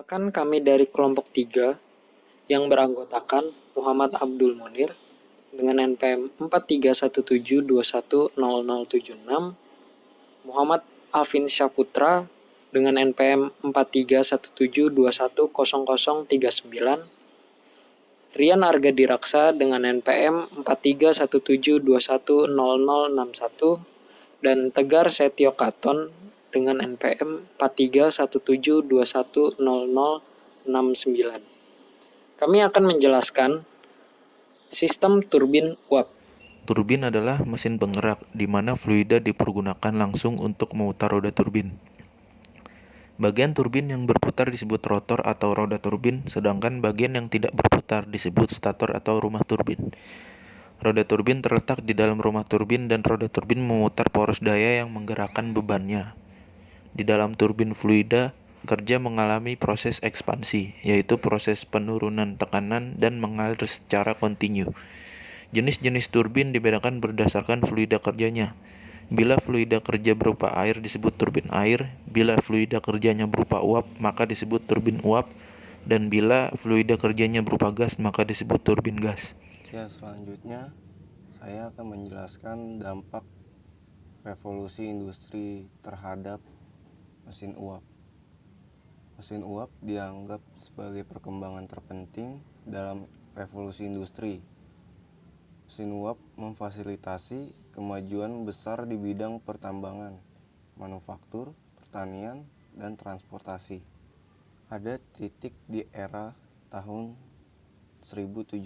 Perkenalkan, kami dari kelompok 3 yang beranggotakan Muhammad Abdul Munir dengan NPM 4317210076, Muhammad Alvin Syaputra dengan NPM 4317210039, Rian Arga Diraksa dengan NPM 4317210061, dan Tegar Setio Katon dengan NPM 4317210069. Kami akan menjelaskan sistem turbin uap. Turbin adalah mesin penggerak di mana fluida dipergunakan langsung untuk memutar roda turbin. Bagian turbin yang berputar disebut rotor atau roda turbin, sedangkan bagian yang tidak berputar disebut stator atau rumah turbin. Roda turbin terletak di dalam rumah turbin dan roda turbin memutar poros daya yang menggerakkan bebannya. Di dalam turbin fluida, kerja mengalami proses ekspansi, yaitu proses penurunan tekanan dan mengalir secara kontinu. Jenis-jenis turbin dibedakan berdasarkan fluida kerjanya. Bila fluida kerja berupa air disebut turbin air, bila fluida kerjanya berupa uap maka disebut turbin uap, dan bila fluida kerjanya berupa gas maka disebut turbin gas. Ya, selanjutnya saya akan menjelaskan dampak revolusi industri terhadap mesin uap. Mesin uap dianggap sebagai perkembangan terpenting dalam revolusi industri. Mesin uap memfasilitasi kemajuan besar di bidang pertambangan, manufaktur, pertanian, dan transportasi. Ada titik di era tahun 1700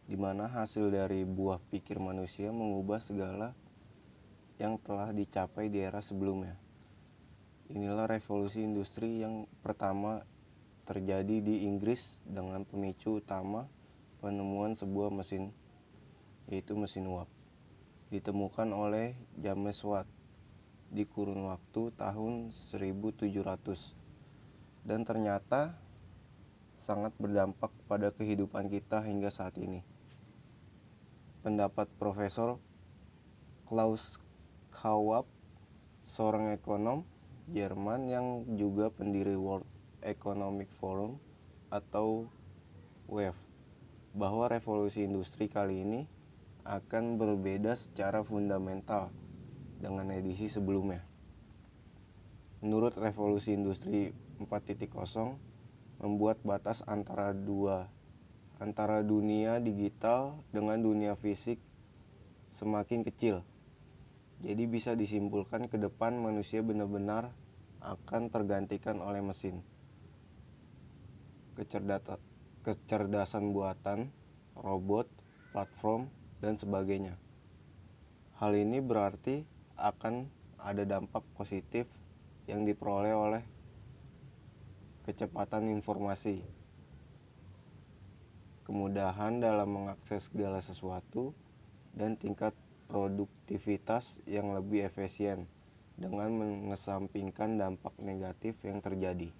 di mana hasil dari buah pikir manusia mengubah segala yang telah dicapai di era sebelumnya. Inilah revolusi industri yang pertama terjadi di Inggris dengan pemicu utama penemuan sebuah mesin, yaitu mesin uap. Ditemukan oleh James Watt di kurun waktu tahun 1700 dan ternyata sangat berdampak pada kehidupan kita hingga saat ini. Pendapat Profesor Klaus Schwab, seorang ekonom Jerman yang juga pendiri World Economic Forum atau WEF, bahwa revolusi industri kali ini akan berbeda secara fundamental dengan edisi sebelumnya. Menurut revolusi industri 4.0 membuat batas antara dunia digital dengan dunia fisik semakin kecil. Jadi bisa disimpulkan ke depan manusia benar-benar akan tergantikan oleh mesin. Kecerdasan buatan, robot, platform, dan sebagainya. Hal ini berarti akan ada dampak positif yang diperoleh oleh kecepatan informasi, kemudahan dalam mengakses segala sesuatu, dan tingkat produktivitas yang lebih efisien dengan mengesampingkan dampak negatif yang terjadi.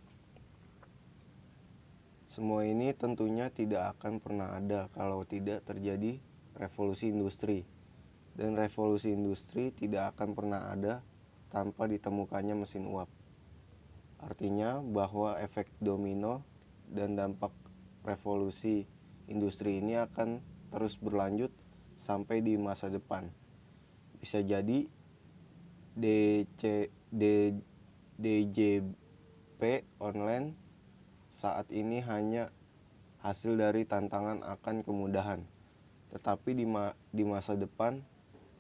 Semua ini tentunya tidak akan pernah ada kalau tidak terjadi revolusi industri, dan revolusi industri tidak akan pernah ada tanpa ditemukannya mesin uap. Artinya bahwa efek domino dan dampak revolusi industri ini akan terus berlanjut sampai di masa depan. Bisa jadi DJP online saat ini hanya hasil dari tantangan akan kemudahan. Tetapi di masa depan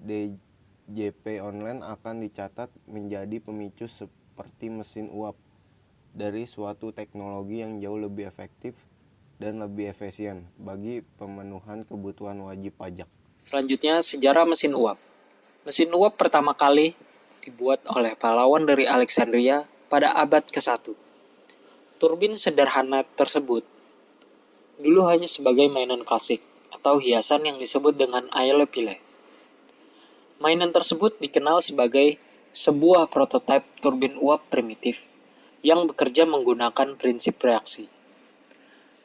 DJP online akan dicatat menjadi pemicu seperti mesin uap dari suatu teknologi yang jauh lebih efektif dan lebih efisien bagi pemenuhan kebutuhan wajib pajak. Selanjutnya, sejarah mesin uap. Mesin uap pertama kali dibuat oleh pahlawan dari Alexandria pada abad ke-1. Turbin sederhana tersebut dulu hanya sebagai mainan klasik atau hiasan yang disebut dengan aile pile. Mainan tersebut dikenal sebagai sebuah prototipe turbin uap primitif yang bekerja menggunakan prinsip reaksi,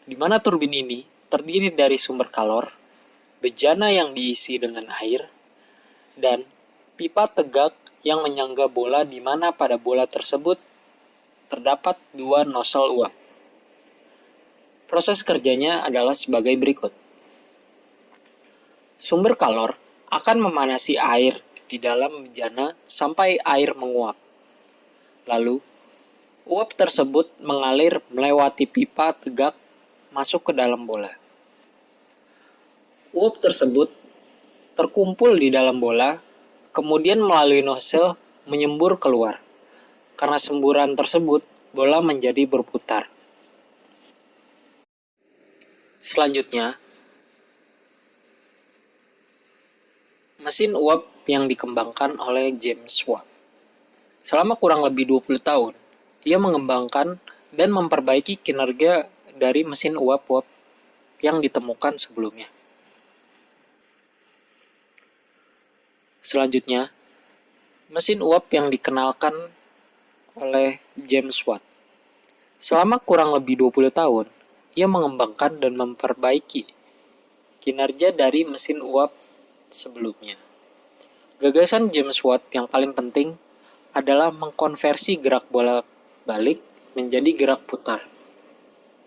di mana turbin ini terdiri dari sumber kalor, bejana yang diisi dengan air, dan pipa tegak yang menyangga bola di mana pada bola tersebut terdapat dua nozzle uap. Proses kerjanya adalah sebagai berikut. Sumber kalor akan memanasi air di dalam bejana sampai air menguap. Lalu, uap tersebut mengalir melewati pipa tegak masuk ke dalam bola. Uap tersebut terkumpul di dalam bola, kemudian melalui nozzle menyembur keluar. Karena semburan tersebut, bola menjadi berputar. Selanjutnya, mesin uap yang dikembangkan oleh James Watt. Selama kurang lebih 20 tahun, ia mengembangkan dan memperbaiki kinerja dari mesin uap-uap yang ditemukan sebelumnya. Selanjutnya, mesin uap yang dikenalkan oleh James Watt. Selama kurang lebih 20 tahun, ia mengembangkan dan memperbaiki kinerja dari mesin uap sebelumnya. Gagasan James Watt yang paling penting adalah mengkonversi gerak bolak-balik menjadi gerak putar,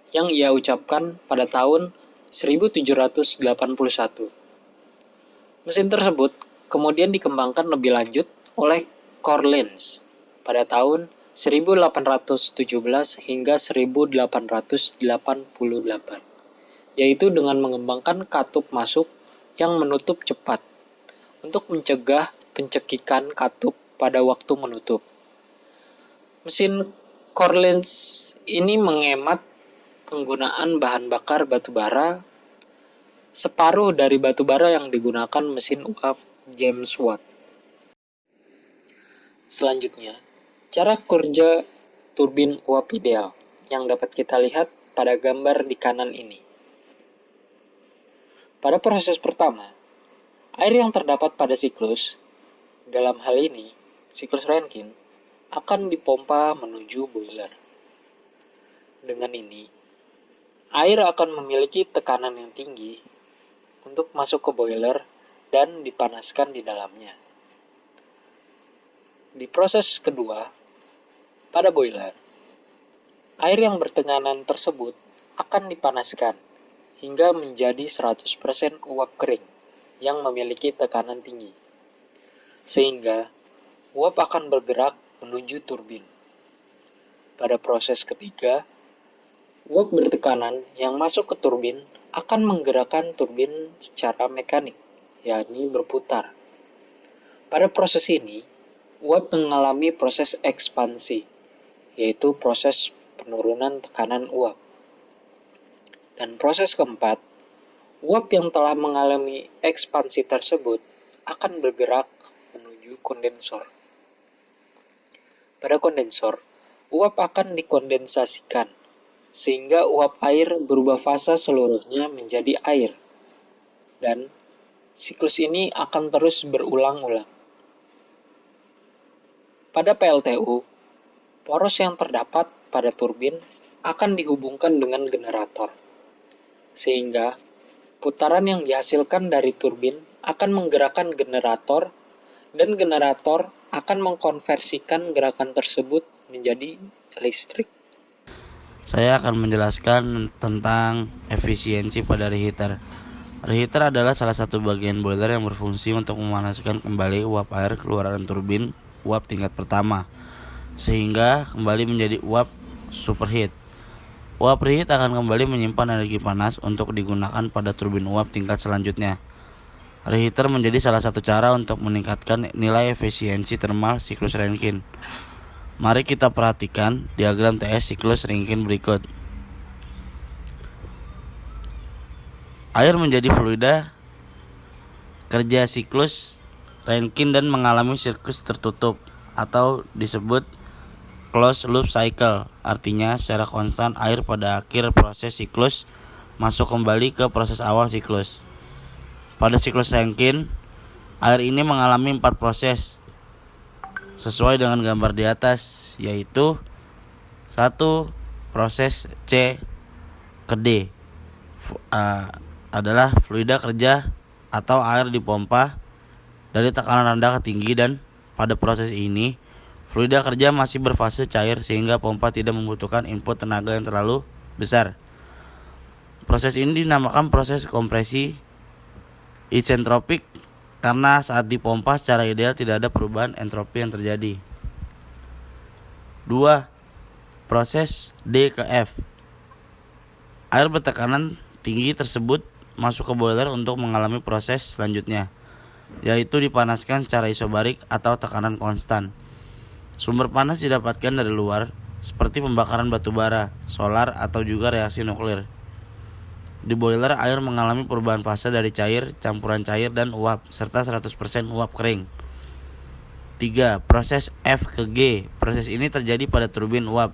yang ia ucapkan pada tahun 1781. Mesin tersebut kemudian dikembangkan lebih lanjut oleh Corlins pada tahun 1817 hingga 1888, yaitu dengan mengembangkan katup masuk yang menutup cepat untuk mencegah pencekikan katup pada waktu menutup. Mesin Corlins ini menghemat penggunaan bahan bakar batu bara, separuh dari batu bara yang digunakan mesin uap James Watt. Selanjutnya, cara kerja turbin uap ideal yang dapat kita lihat pada gambar di kanan ini. Pada proses pertama, air yang terdapat pada siklus, dalam hal ini siklus Rankine, akan dipompa menuju boiler. Dengan ini, air akan memiliki tekanan yang tinggi untuk masuk ke boiler dan dipanaskan di dalamnya. Di proses kedua, pada boiler, air yang bertekanan tersebut akan dipanaskan hingga menjadi 100% uap kering yang memiliki tekanan tinggi. Sehingga uap akan bergerak menuju turbin. Pada proses ketiga, uap bertekanan yang masuk ke turbin akan menggerakkan turbin secara mekanik, yakni berputar. Pada proses ini, uap mengalami proses ekspansi, yaitu proses penurunan tekanan uap. Dan proses keempat, uap yang telah mengalami ekspansi tersebut akan bergerak menuju kondensor. Pada kondensor, uap akan dikondensasikan, sehingga uap air berubah fasa seluruhnya menjadi air. Dan siklus ini akan terus berulang-ulang. Pada PLTU, poros yang terdapat pada turbin akan dihubungkan dengan generator, sehingga putaran yang dihasilkan dari turbin akan menggerakkan generator, dan generator akan mengkonversikan gerakan tersebut menjadi listrik. Saya akan menjelaskan tentang efisiensi pada reheater. Reheater adalah salah satu bagian boiler yang berfungsi untuk memanaskan kembali uap air keluaran turbin uap tingkat pertama, sehingga kembali menjadi uap superheat. Uap reheat akan kembali menyimpan energi panas untuk digunakan pada turbin uap tingkat selanjutnya. Reheater menjadi salah satu cara untuk meningkatkan nilai efisiensi thermal siklus Rankine. Mari kita perhatikan diagram TS siklus Rankine berikut. Air menjadi fluida kerja siklus Rankine dan mengalami siklus tertutup atau disebut closed loop cycle. Artinya secara konstan air pada akhir proses siklus masuk kembali ke proses awal siklus. Pada siklus Rankine, air ini mengalami 4 proses sesuai dengan gambar di atas, yaitu 1. Proses C ke D adalah fluida kerja atau air dipompa dari tekanan rendah ke tinggi, dan pada proses ini Fluida kerja masih berfase cair sehingga pompa tidak membutuhkan input tenaga yang terlalu besar. Proses ini dinamakan proses kompresi isentropik karena saat dipompa secara ideal tidak ada perubahan entropi yang terjadi. 2. Proses D ke F. Air bertekanan tinggi tersebut masuk ke boiler untuk mengalami proses selanjutnya, yaitu dipanaskan secara isobarik atau tekanan konstan. Sumber panas didapatkan dari luar, seperti pembakaran batu bara, solar, atau juga reaksi nuklir. Di boiler, air mengalami perubahan fase dari cair, campuran cair, dan uap, serta 100% uap kering. 3. Proses F ke G. Proses ini terjadi pada turbin uap.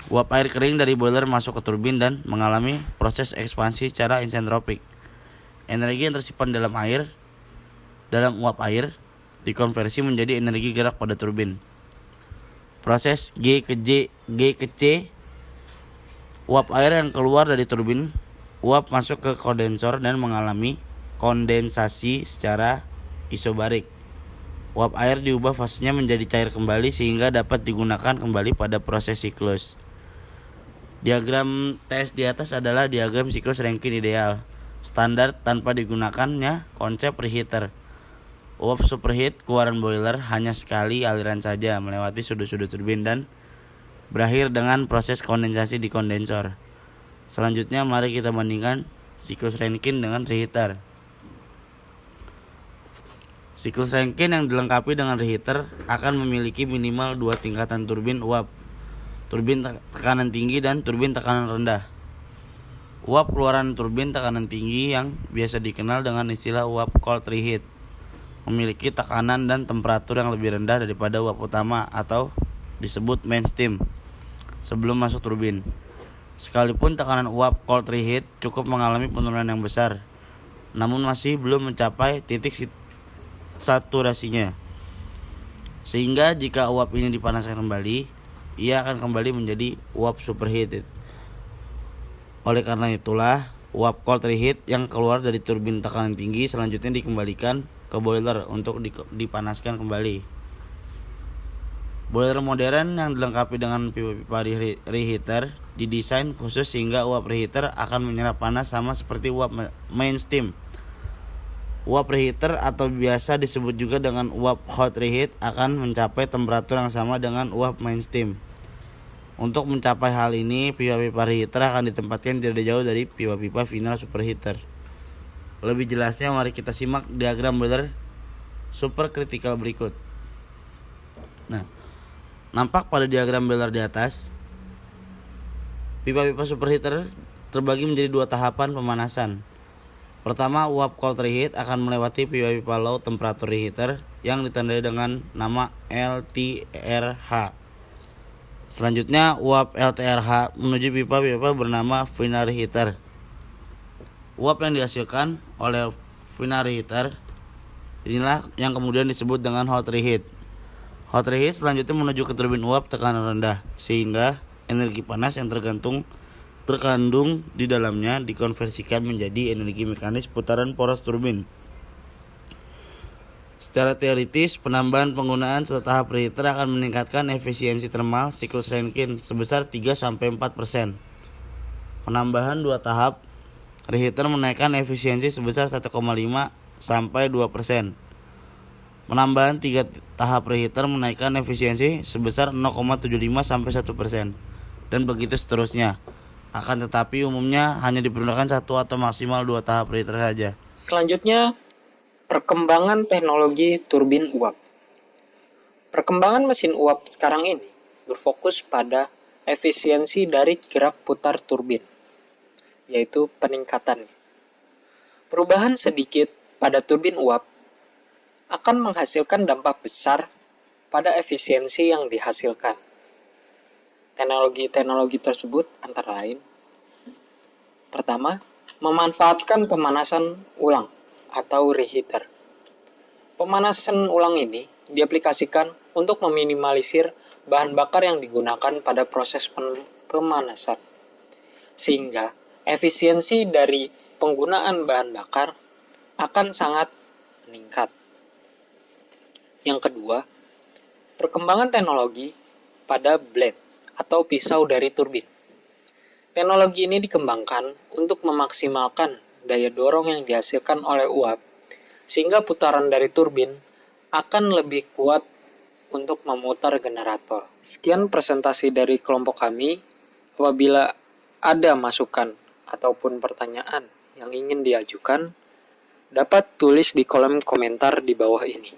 Uap air kering dari boiler masuk ke turbin dan mengalami proses ekspansi secara isentropik. Energi yang tersimpan dalam uap air dikonversi menjadi energi gerak pada turbin. Proses G ke C. Uap air yang keluar dari turbin uap masuk ke kondensor dan mengalami kondensasi secara isobarik. Uap air diubah fasenya menjadi cair kembali sehingga dapat digunakan kembali pada proses siklus. Diagram TS di atas adalah diagram siklus Rankine ideal standar tanpa digunakannya konsep reheater. Uap superheat keluaran boiler hanya sekali aliran saja melewati sudut-sudut turbin dan berakhir dengan proses kondensasi di kondensor. Selanjutnya mari kita bandingkan siklus Rankine dengan reheater. Siklus Rankine yang dilengkapi dengan reheater akan memiliki minimal 2 tingkatan turbin uap, turbin tekanan tinggi dan turbin tekanan rendah. Uap keluaran turbin tekanan tinggi yang biasa dikenal dengan istilah uap cold reheat memiliki tekanan dan temperatur yang lebih rendah daripada uap utama atau disebut main steam sebelum masuk turbin. Sekalipun tekanan uap cold reheat cukup mengalami penurunan yang besar, namun masih belum mencapai titik saturasinya. Sehingga jika uap ini dipanaskan kembali, ia akan kembali menjadi uap superheated. Oleh karena itulah, uap cold reheat yang keluar dari turbin tekanan tinggi selanjutnya dikembalikan ke boiler untuk dipanaskan kembali. Boiler modern yang dilengkapi dengan pipa reheater didesain khusus sehingga uap reheater akan menyerap panas sama seperti uap main steam. Uap reheater atau biasa disebut juga dengan uap hot reheat akan mencapai temperatur yang sama dengan uap main steam. Untuk mencapai hal ini, pipa-pipa reheater akan ditempatkan tidak jauh dari pipa-pipa final superheater. Lebih jelasnya mari kita simak diagram boiler supercritical berikut. Nah, nampak pada diagram boiler di atas, pipa-pipa superheater terbagi menjadi 2 tahapan pemanasan. Pertama, uap cold reheat akan melewati pipa-pipa low temperature reheater yang ditandai dengan nama LTRH. Selanjutnya, uap LTRH menuju pipa-pipa bernama final reheater. Uap yang dihasilkan oleh final reheater inilah yang kemudian disebut dengan hot reheat. Hot reheat selanjutnya menuju ke turbin uap tekanan rendah, sehingga energi panas yang terkandung di dalamnya dikonversikan menjadi energi mekanis putaran poros turbin. Secara teoritis, penambahan penggunaan satu tahap reheater akan meningkatkan efisiensi termal siklus Rankine sebesar 3-4%. Penambahan 2 tahap reheater menaikkan efisiensi sebesar 1,5-2%. Penambahan 3 tahap reheater menaikkan efisiensi sebesar 0,75-1%. Dan begitu seterusnya. Akan tetapi umumnya hanya diperlukan 1 atau maksimal 2 tahap reheater saja. Selanjutnya, perkembangan teknologi turbin uap. Perkembangan mesin uap sekarang ini berfokus pada efisiensi dari gerak putar turbin, yaitu peningkatannya. Perubahan sedikit pada turbin uap akan menghasilkan dampak besar pada efisiensi yang dihasilkan. Teknologi-teknologi tersebut antara lain: pertama, memanfaatkan pemanasan ulang atau reheater. Pemanasan ulang ini diaplikasikan untuk meminimalisir bahan bakar yang digunakan pada proses pemanasan, sehingga efisiensi dari penggunaan bahan bakar akan sangat meningkat. Yang kedua, Perkembangan teknologi pada blade atau pisau dari turbin. Teknologi ini dikembangkan untuk memaksimalkan daya dorong yang dihasilkan oleh uap, sehingga putaran dari turbin akan lebih kuat untuk memutar generator. Sekian presentasi dari kelompok kami. Apabila ada masukan ataupun pertanyaan yang ingin diajukan, dapat tulis di kolom komentar di bawah ini.